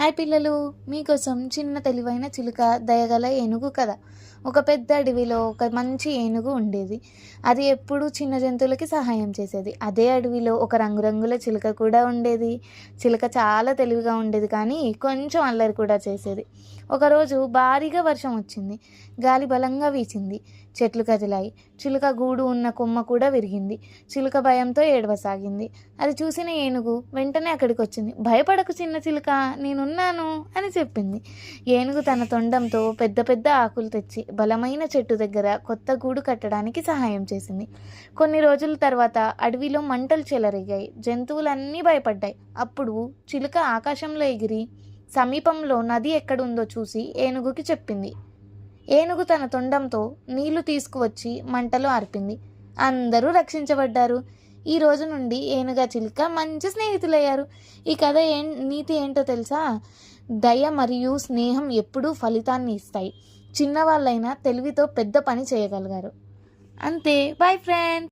Hi పిల్లలు, మీకోసం చిన్న తెలివైన చిలుక దయగల ఏనుగు కథ. ఒక పెద్ద అడవిలో ఒక మంచి ఏనుగు ఉండేది. అది ఎప్పుడూ చిన్న జంతువులకి సహాయం చేసేది. అదే అడవిలో ఒక రంగురంగుల చిలుక కూడా ఉండేది. చిలుక చాలా తెలివిగా ఉండేది, కానీ కొంచెం అల్లరి కూడా చేసేది. ఒకరోజు భారీగా వర్షం వచ్చింది. గాలి బలంగా వీచింది. చెట్లు కదిలాయి. చిలుక గూడు ఉన్న కొమ్మ కూడా విరిగింది. చిలుక భయంతో ఏడవసాగింది. అది చూసిన ఏనుగు వెంటనే అక్కడికి వచ్చింది. భయపడకు చిన్న చిలుక, నేనున్నాను అని చెప్పింది. ఏనుగు తన తొండంతో పెద్ద పెద్ద ఆకులు తెచ్చి బలమైన చెట్టు దగ్గర కొత్త గూడు కట్టడానికి సహాయం చేసింది. కొన్ని రోజుల తర్వాత అడవిలో మంటలు చెలరేగాయి. జంతువులన్నీ భయపడ్డాయి. అప్పుడు చిలుక ఆకాశంలో ఎగిరి సమీపంలో నది ఎక్కడుందో చూసి ఏనుగుకి చెప్పింది. ఏనుగు తన తొండంతో నీళ్లు తీసుకువచ్చి మంటలో ఆర్పింది. అందరూ రక్షించబడ్డారు. ఈ రోజు నుండి ఏనుగ చిలుక మంచి స్నేహితులయ్యారు. ఈ కథ నీతి ఏంటో తెలుసా? దయ మరియు స్నేహం ఎప్పుడూ ఫలితాన్ని ఇస్తాయి. చిన్నవాళ్ళైనా తెలివితో పెద్ద పని చేయగలిగారు. అంతే. Bye friends.